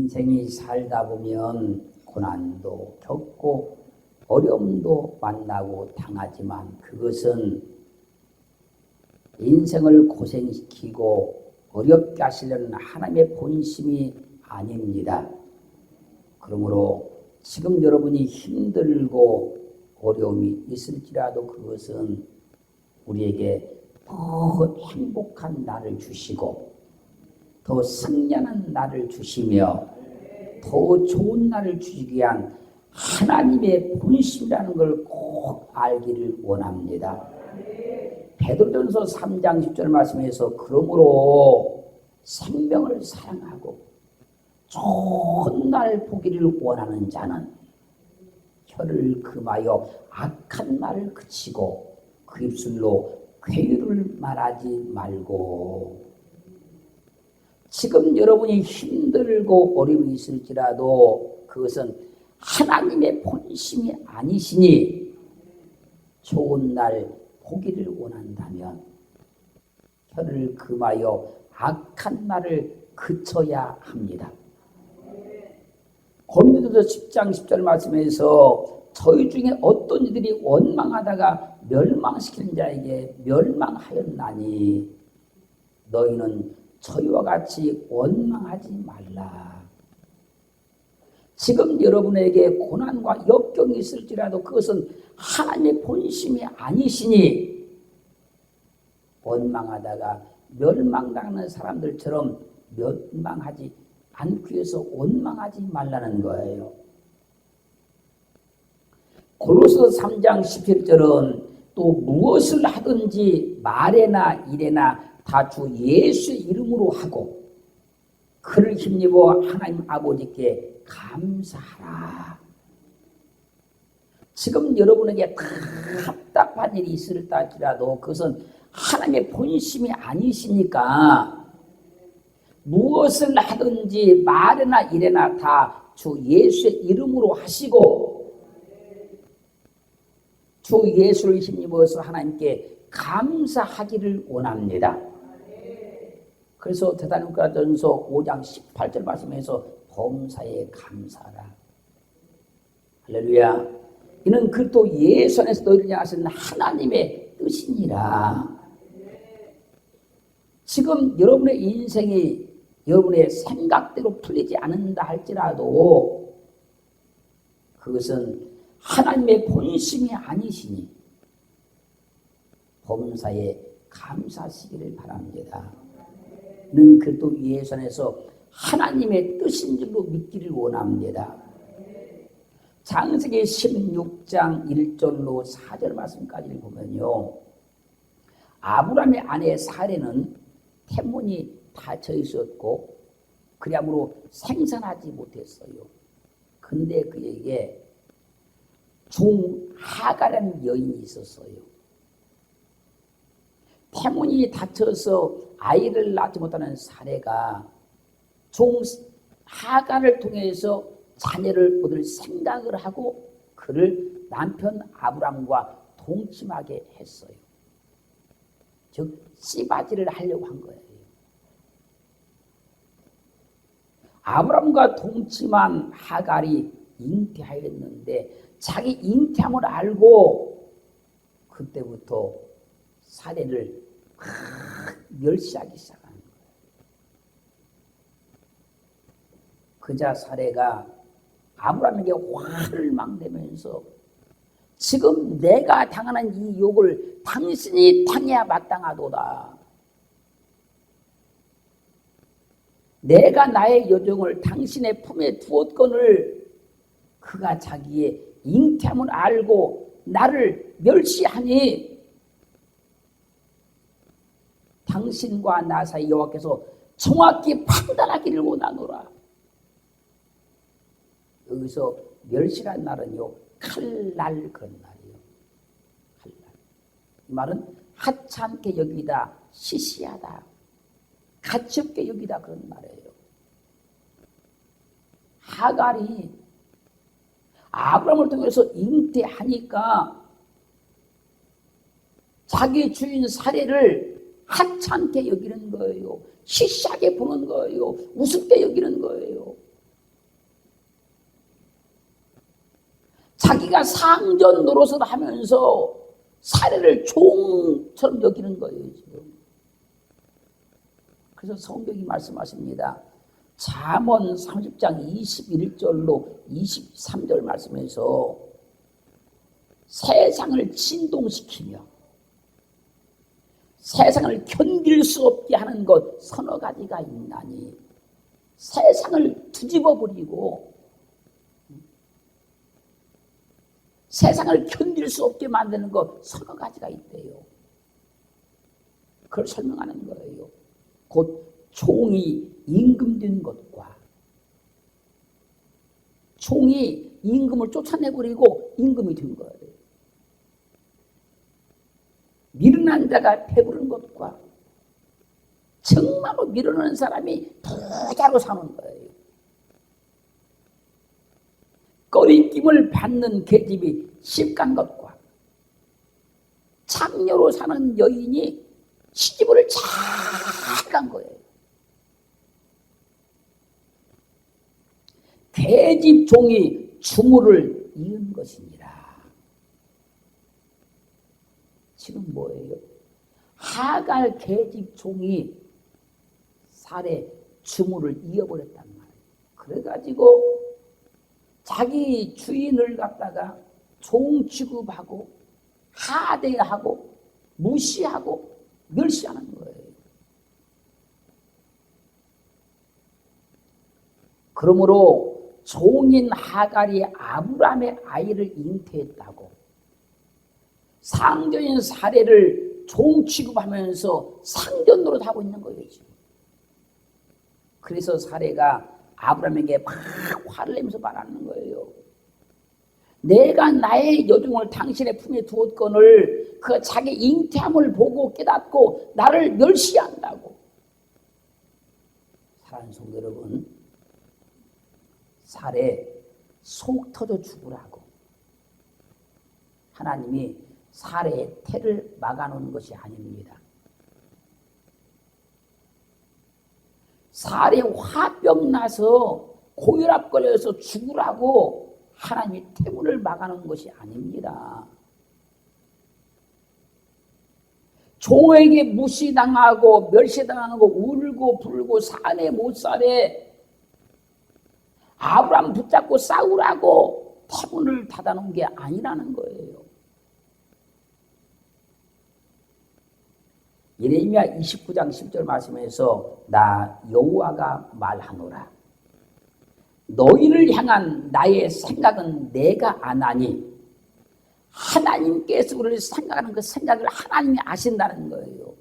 인생이 살다 보면 고난도 겪고 어려움도 만나고 당하지만 그것은 인생을 고생시키고 어렵게 하시려는 하나님의 본심이 아닙니다. 그러므로 지금 여러분이 힘들고 어려움이 있을지라도 그것은 우리에게 더 행복한 날을 주시고 더 승리하는 날을 주시며 더 좋은 날을 주시기 위한 하나님의 본심이라는 걸 꼭 알기를 원합니다. 베드로전서 3장 10절 말씀에서 그러므로 생명을 사랑하고 좋은 날 보기를 원하는 자는 혀를 금하여 악한 말을 그치고 그 입술로 괴유를 말하지 말고. 지금 여러분이 힘들고 어려움이 있을지라도 그것은 하나님의 본심이 아니시니 좋은 날 보기를 원한다면 혀를 금하여 악한 말을 그쳐야 합니다. 고린도전서 10장 10절 말씀에서 저희 중에 어떤 이들이 원망하다가 멸망시키는 자에게 멸망하였나니 너희는 저희와 같이 원망하지 말라. 지금 여러분에게 고난과 역경이 있을지라도 그것은 하나님의 본심이 아니시니 원망하다가 멸망당하는 사람들처럼 멸망하지 않기 위해서 원망하지 말라는 거예요. 골로새서 3장 17절은 또 무엇을 하든지 말에나 일에나 다 주 예수의 이름으로 하고 그를 힘입어 하나님 아버지께 감사하라. 지금 여러분에게 답답한 일이 있을다 할지라도 그것은 하나님의 본심이 아니시니까 무엇을 하든지 말이나 일에나 다 주 예수의 이름으로 하시고 주 예수를 힘입어서 하나님께 감사하기를 원합니다. 그래서 데살로니가전서 5장 18절 말씀에서 범사에 감사하라. 할렐루야. 이는 그리스도 예수 안에서 너희를 향하신 하나님의 뜻이니라. 지금 여러분의 인생이 여러분의 생각대로 풀리지 않는다 할지라도 그것은 하나님의 본심이 아니시니 범사에 감사하시기를 바랍니다. 는 그리스도 예수 안에서 하나님의 뜻인 줄로 믿기를 원합니다. 창세기 16장 1절로 4절 말씀까지를 보면요. 아브라함의 아내 사레는 태문이 닫혀 있었고 그야말로 생산하지 못했어요. 근데 그에게 종 하가라는 여인이 있었어요. 태문이 닫혀서 아이를 낳지 못하는 사례가 종 하가를 통해서 자녀를 얻을 생각을 하고 그를 남편 아브람과 동침하게 했어요. 즉 씨바지를 하려고 한 거예요. 아브람과 동침한 하갈이 잉태하였는데 자기 잉태함을 알고 그때부터 사례를 멸시하기 시작하는 거예요. 그자 사례가 아브라함에게 화를 막 내면서 지금 내가 당하는 이 욕을 당신이 당해야 마땅하도다. 내가 나의 여종을 당신의 품에 두었거늘 그가 자기의 잉태함을 알고 나를 멸시하니 당신과 나 사이 여호와께서 정확히 판단하기를 원하노라. 여기서 멸시란 말은요 칼날 그런 말이에요. 칼날. 이 말은 하찮게 여기다, 시시하다, 가치없게 여기다 그런 말이에요. 하갈이 아브라함을 통해서 잉태하니까 자기 주인 사례를 하찮게 여기는 거예요. 시시하게 보는 거예요. 우습게 여기는 거예요. 자기가 상전 노릇을 하면서 사례를 종처럼 여기는 거예요, 지금. 그래서 성경이 말씀하십니다. 잠언 30장 21절로 23절 말씀에서 세상을 진동시키며 세상을 견딜 수 없게 하는 것 서너 가지가 있나니 세상을 뒤집어 버리고 세상을 견딜 수 없게 만드는 것 서너 가지가 있대요. 그걸 설명하는 거예요. 곧 종이 임금된 것과 종이 임금을 쫓아내버리고 임금이 된 거예요. 미련한 자가 배부른 것과 정말로 미련한 사람이 부자로 사는 거예요. 꺼리낌을 받는 계집이 시집간 것과 창녀로 사는 여인이 시집을 잘 간 거예요. 계집 종이 주물을 이은 것이니라. 지금 뭐예요? 하갈 계집 종이 살에 주물을 이어버렸단 말이에요. 그래가지고 자기 주인을 갖다가 종 취급하고 하대하고 무시하고 멸시하는 거예요. 그러므로 종인 하갈이 아브라함의 아이를 잉태했다고 상전인 사례를 종 취급하면서 상전 노릇 하고 있는 거예요, 지금. 그래서 사례가 아브라함에게 막 화를 내면서 말하는 거예요. 내가 나의 여종을 당신의 품에 두었거늘 그 자기 잉태함을 보고 깨닫고 나를 멸시한다고. 사랑하는 성도 여러분, 사례 속 터져 죽으라고 하나님이 사례의 태를 막아놓은 것이 아닙니다. 사례 화병 나서 고혈압 걸려서 죽으라고 하나님이 태문을 막아놓은 것이 아닙니다. 종에게 무시당하고 멸시당하고 울고 불고 사내 못 사내 아브라함 붙잡고 싸우라고 태문을 닫아놓은 게 아니라는 거예요. 예레미야 29장 10절 말씀에서 나 여호와가 말하노라. 너희를 향한 나의 생각은 내가 아나니 하나님께서 우리를 생각하는 그 생각을 하나님이 아신다는 거예요.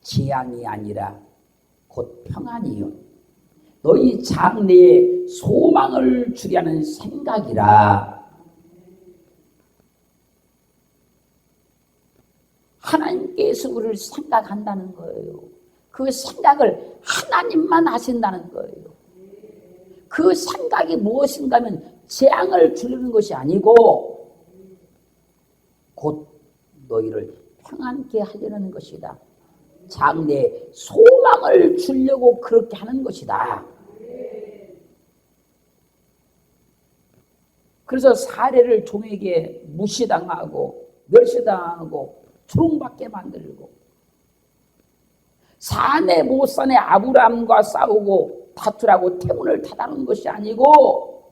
재앙이 아니라 곧 평안이요. 너희 장래에 소망을 주려는 생각이라. 하나님께서 우리를 생각한다는 거예요. 그 생각을 하나님만 하신다는 거예요. 그 생각이 무엇인가 하면 재앙을 주려는 것이 아니고 곧 너희를 평안케 하려는 것이다. 장래에 소망을 주려고 그렇게 하는 것이다. 그래서 사례를 종에게 무시당하고 멸시당하고 조롱받게 만들고 사내 못 사내 아브라함과 싸우고 다투라고 태문을 닫아놓은 것이 아니고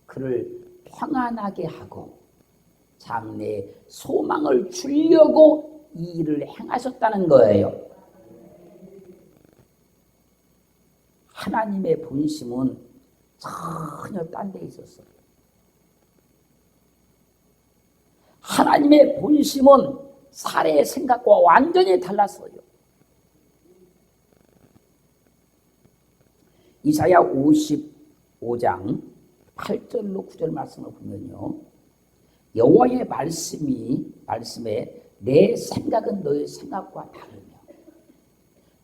그를 평안하게 하고 장래에 소망을 주려고 이 일을 행하셨다는 거예요. 하나님의 본심은 전혀 딴 데 있었어요. 하나님의 본심은 사례의 생각과 완전히 달랐어요. 이사야 55장 8절로 9절 말씀을 보면요. 여호와의 말씀에 내 생각은 너의 생각과 다르며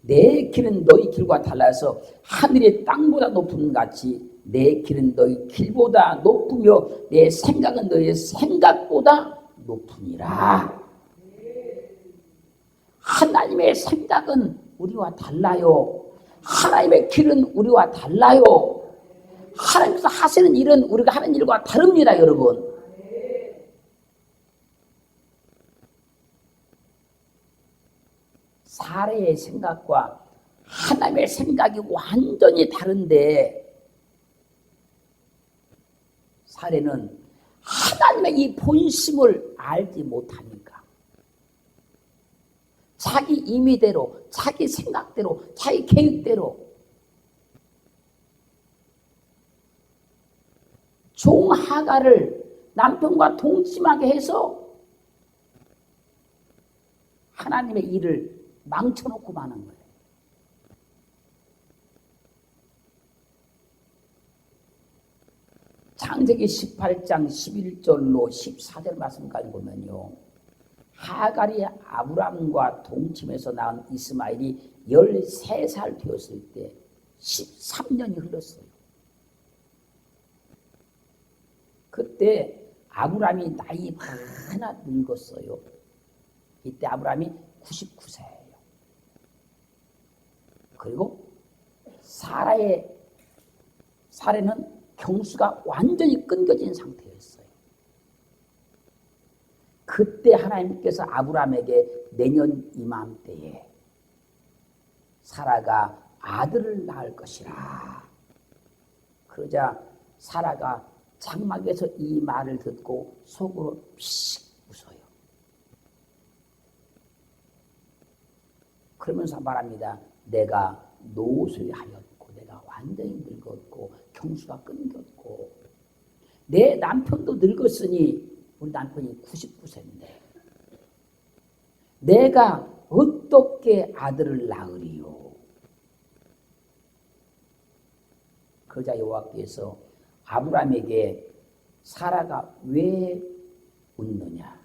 내 길은 너희 길과 달라서 하늘이 땅보다 높은 같이 내 길은 너희 길보다 높으며 내 생각은 너희 생각보다 높으니라. 하나님의 생각은 우리와 달라요. 하나님의 길은 우리와 달라요. 하나님께서 하시는 일은 우리가 하는 일과 다릅니다, 여러분. 사례의 생각과 하나님의 생각이 완전히 다른데, 사례는 하나님의 이 본심을 알지 못하니까 자기 임의대로, 자기 생각대로, 자기 계획대로 종 하가를 남편과 동침하게 해서 하나님의 일을 망쳐놓고 마는 거예요. 창세기 18장 11절로 14절 말씀까지 보면요, 하갈이 아브람과 동침해서 낳은 이스마엘이 13살 되었을 때 13년이 흘렀어요. 그때 아브람이 나이 많아 늙었어요. 이때 아브람이 99세예요. 그리고 사례는 경수가 완전히 끊겨진 상태였어요. 그때 하나님께서 아브람에게 내년 이맘때에 사라가 아들을 낳을 것이라. 그러자 사라가 장막에서 이 말을 듣고 속으로 피식 웃어요. 그러면서 말합니다. 내가 노쇠하였고 내가 완전히 늙었고 경수가 끊겼고 내 남편도 늙었으니, 우리 남편이 99세인데 내가 어떻게 아들을 낳으리요. 그러자 여호와께서 아브람에게 사라가 왜 웃느냐,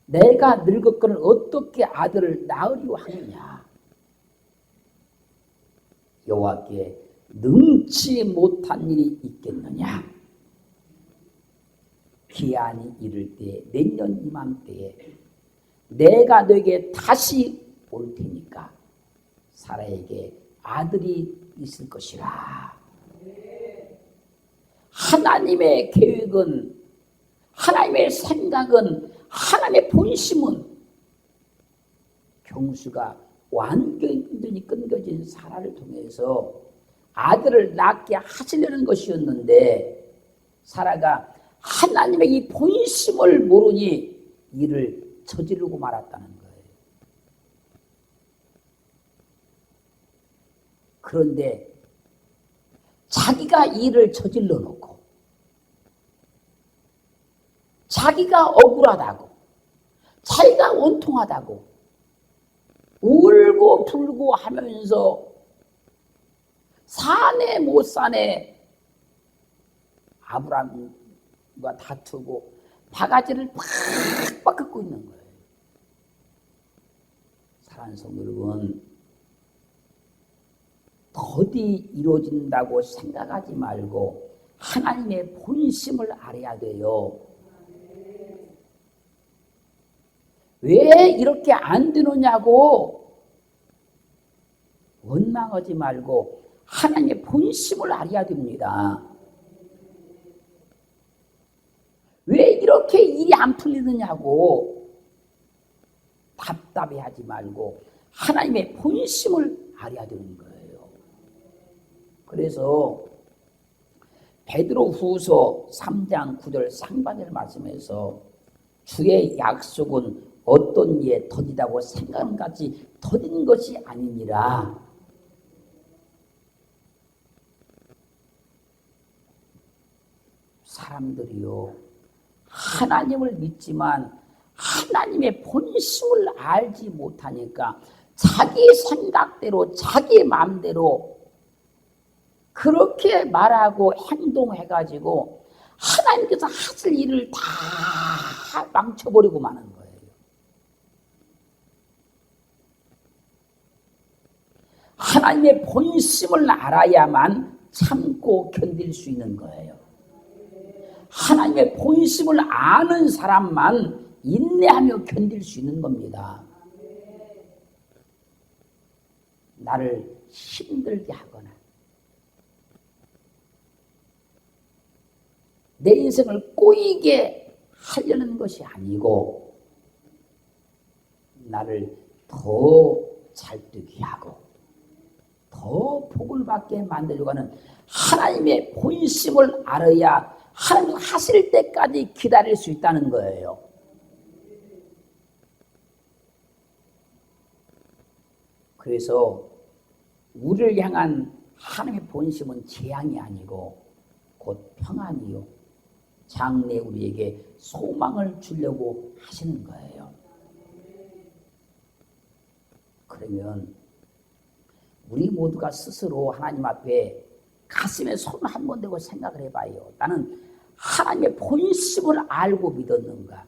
내가 늙었거늘 어떻게 아들을 낳으리오 하느냐. 여호와께 능치 못한 일이 있겠느냐. 기한이 이를 때 내년 이맘때에 내가 너에게 다시 올 테니까 사라에게 아들이 있을 것이라. 하나님의 계획은, 하나님의 생각은, 하나님의 본심은 경수가 완전히 끊겨진 사라를 통해서 아들을 낳게 하시려는 것이었는데, 사라가 하나님의 이 본심을 모르니 이를 저지르고 말았다는 거예요. 그런데 자기가 일을 저질러 놓고 자기가 억울하다고, 자기가 원통하다고 울고 불고 하면서 사네 못 사네 아브람과 다투고 바가지를 팍팍 긋고 있는 거예요. 사랑하는 성도 여러분, 더디 이루어진다고 생각하지 말고 하나님의 본심을 알아야 돼요. 왜 이렇게 안 되느냐고 원망하지 말고 하나님의 본심을 알아야 됩니다. 왜 이렇게 일이 안 풀리느냐고 답답해하지 말고 하나님의 본심을 알아야 되는 거예요. 그래서 베드로후서 3장 9절 상반절 말씀에서 주의 약속은 어떤 이에 더디다고 생각하는 같이 더딘 것이 아니니라. 사람들이요, 하나님을 믿지만 하나님의 본심을 알지 못하니까 자기 생각대로 자기 마음대로 그렇게 말하고 행동해가지고 하나님께서 하실 일을 다 망쳐버리고 마는 거예요. 하나님의 본심을 알아야만 참고 견딜 수 있는 거예요. 하나님의 본심을 아는 사람만 인내하며 견딜 수 있는 겁니다. 나를 힘들게 하거나 내 인생을 꼬이게 하려는 것이 아니고 나를 더 잘되게 하고 더 복을 받게 만들려고 하는 하나님의 본심을 알아야 하나님 하실 때까지 기다릴 수 있다는 거예요. 그래서 우리를 향한 하나님의 본심은 재앙이 아니고 곧 평안이요 장래 우리에게 소망을 주려고 하시는 거예요. 그러면 우리 모두가 스스로 하나님 앞에 가슴에 손 한 번 대고 생각을 해봐요. 나는 하나님의 본심을 알고 믿었는가?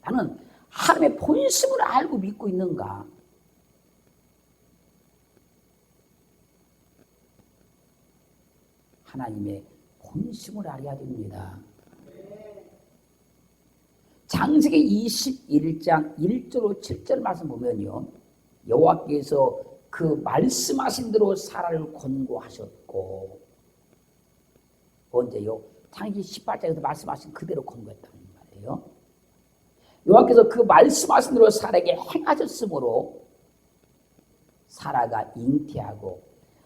나는 하나님의 본심을 알고 믿고 있는가? 하나님의 본심을 알아야 됩니다. 창세기 21장 1절로 7절 말씀 보면요. 여호와께서 그 말씀하신 대로 사라를 권고하셨고 언제요? 창세기 18장에서 말씀하신 그대로 권고했다는 말이에요. 여호와께서 그 말씀하신 대로 사라에게 행하셨으므로 사라가 잉태하고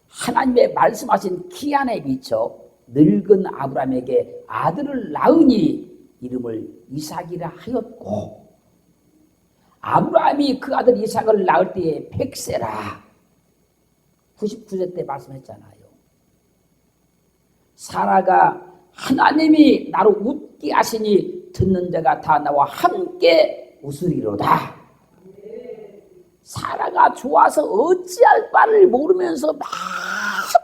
하나님의 말씀하신 기한에 미쳐 늙은 아브라함에게 아들을 낳으니 이름을 이삭이라 하였고 아브라함이 그 아들 이삭을 낳을 때에 100세라 99세 때 말씀했잖아요. 사라가 하나님이 나로 웃게 하시니 듣는 자가 다 나와 함께 웃으리로다. 사라가 좋아서 어찌할 바를 모르면서 막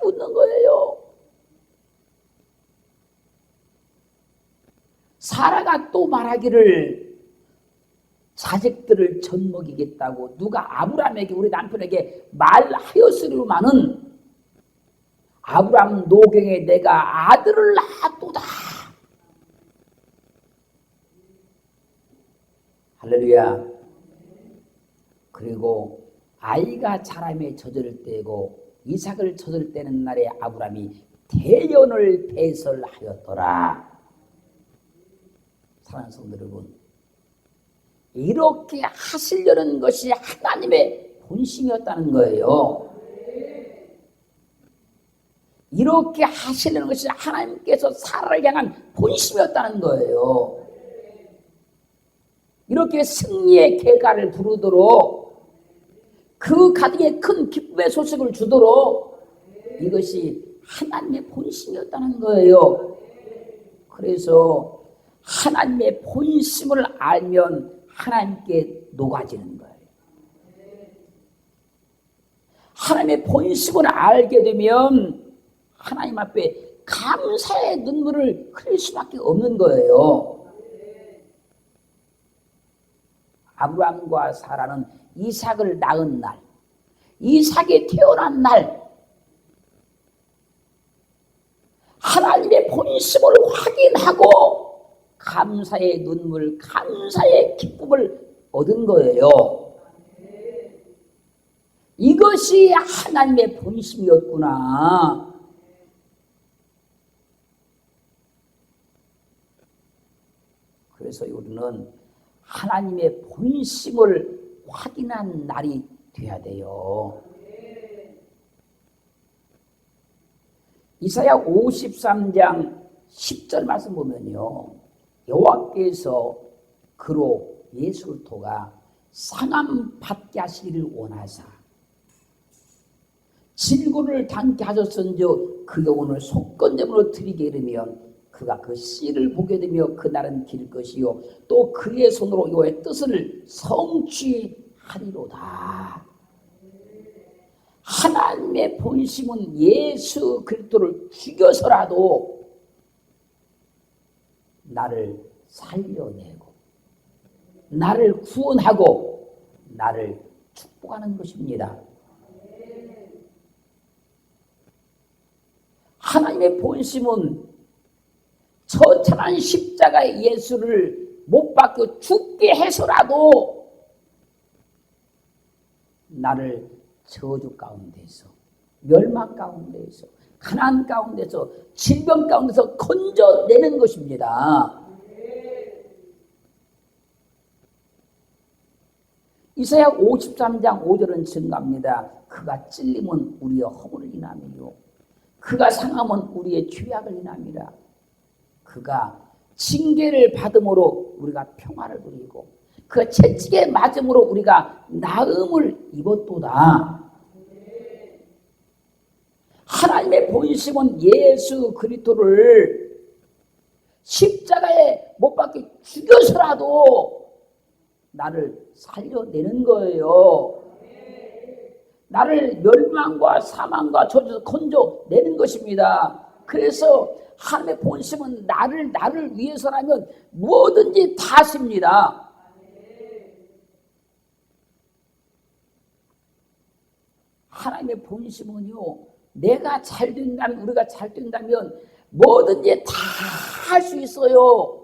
웃는 거예요. 사라가 또 말하기를 자식들을 젖먹이겠다고 누가 아브라함에게 우리 남편에게 말하였으리로마는 아브라함 노경에 내가 아들을 낳았도다. 할렐루야. 그리고 아이가 자라매 젖을 때고 이삭을 젖을 때는 날에 아브라함이 대연을 배설하였더라. 사랑하는 성도 여러분, 이렇게 하시려는 것이 하나님의 본심이었다는 거예요. 이렇게 하시려는 것이 하나님께서 사라를 향한 본심이었다는 거예요. 이렇게 승리의 개가를 부르도록 그 가정에 큰 기쁨의 소식을 주도록 이것이 하나님의 본심이었다는 거예요. 그래서 하나님의 본심을 알면 하나님께 녹아지는 거예요. 하나님의 본심을 알게 되면 하나님 앞에 감사의 눈물을 흘릴 수밖에 없는 거예요. 아브라함과 사라는 이삭을 낳은 날, 이삭이 태어난 날 하나님의 본심을 확인하고 감사의 눈물, 감사의 기쁨을 얻은 거예요. 이것이 하나님의 본심이었구나. 그래서 우리는 하나님의 본심을 확인한 날이 돼야 돼요. 이사야 53장 10절 말씀 보면요. 여호와께서 그로 예수를 통하 상함 받게 하시기를 원하사 질고를 당케 하셨은즉 그 영혼을 속건제물로 드리게 이르면 그가 그 씨를 보게 되며 그날은 길 것이요 또 그의 손으로 여호와의 뜻을 성취하리로다. 하나님의 본심은 예수 그리스도를 죽여서라도 나를 살려내고 나를 구원하고 나를 축복하는 것입니다. 하나님의 본심은 처참한 십자가의 예수를 못 박혀 죽게 해서라도 나를 저주 가운데서 멸망 가운데서 가난 가운데서 질병 가운데서 건져내는 것입니다. 이사야 53장 5절은 증가합니다. 그가 찔림은 우리의 허물을 인함이요 그가 상함은 우리의 죄악을 인함이라. 그가 징계를 받음으로 우리가 평화를 누리고 그 채찍에 맞음으로 우리가 나음을 입었도다. 하나님의 본심은 예수 그리스도를 십자가에 못 박혀 죽여서라도 나를 살려내는 거예요. 나를 멸망과 사망과 저주에서 건져내는 것입니다. 그래서 하나님의 본심은 나를 위해서라면 뭐든지 다 하십니다. 하나님의 본심은요, 내가 잘 된다면, 우리가 잘 된다면 뭐든지 다 할 수 있어요.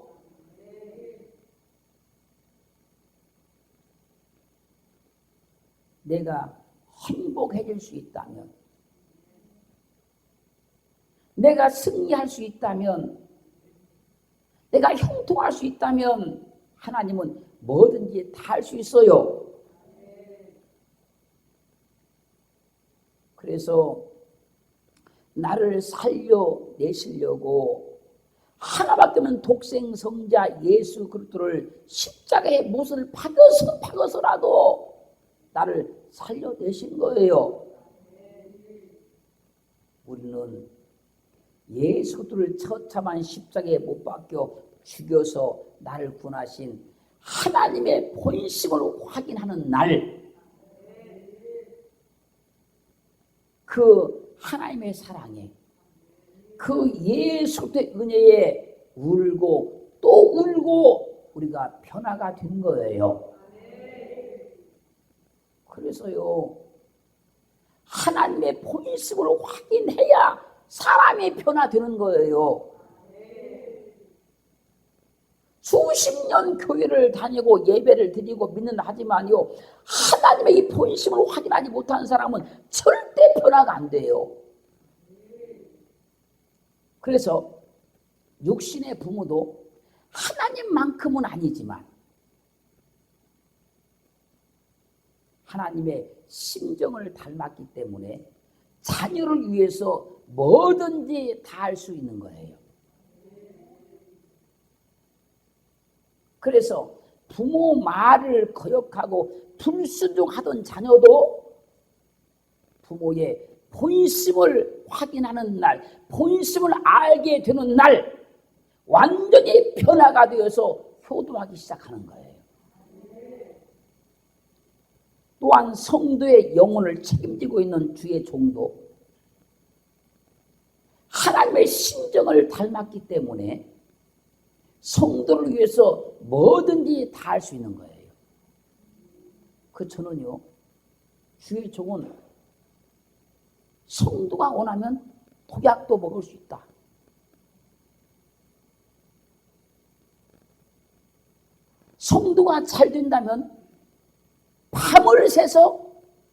내가 행복해질 수 있다면, 내가 승리할 수 있다면, 내가 형통할 수 있다면 하나님은 뭐든지 다 할 수 있어요. 그래서 나를 살려내시려고 하나밖에 없는 독생성자 예수 그리스도를 십자가에 못을 박아서라도 나를 살려내신 거예요. 우리는 예수를 처참한 십자가에 못 박혀 죽여서 나를 구원하신 하나님의 본심을 확인하는 날, 그 하나님의 사랑에, 그 예수의 은혜에 울고 또 울고 우리가 변화가 된 거예요. 그래서요, 하나님의 본심을 확인해야 사람이 변화되는 거예요. 수십 년 교회를 다니고 예배를 드리고 믿는 하지만요, 하나님의 이 본심을 확인하지 못한 사람은 절대 변화가 안 돼요. 그래서 육신의 부모도 하나님만큼은 아니지만 하나님의 심정을 닮았기 때문에 자녀를 위해서 뭐든지 다 할 수 있는 거예요. 그래서 부모 말을 거역하고 불순종하던 자녀도 부모의 본심을 확인하는 날, 본심을 알게 되는 날 완전히 변화가 되어서 효도하기 시작하는 거예요. 또한 성도의 영혼을 책임지고 있는 주의 종도 하나님의 심정을 닮았기 때문에 성도를 위해서 뭐든지 다 할 수 있는 거예요. 저는요, 주의 종은 성도가 원하면 독약도 먹을 수 있다. 성도가 잘 된다면 밤을 새서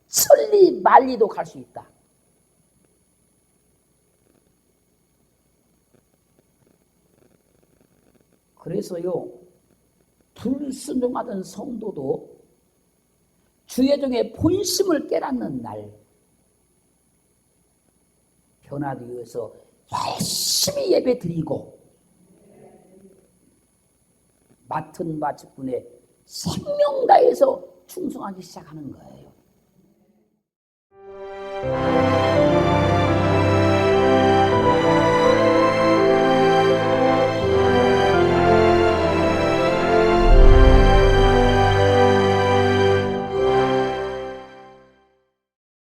천리 만리도 갈 수 있다. 그래서요, 불순종하던 성도도 주의 종의 본심을 깨닫는 날 변화하기 위해서 열심히 예배 드리고 맡은 바 직분에 생명 다해서 충성하기 시작하는 거예요.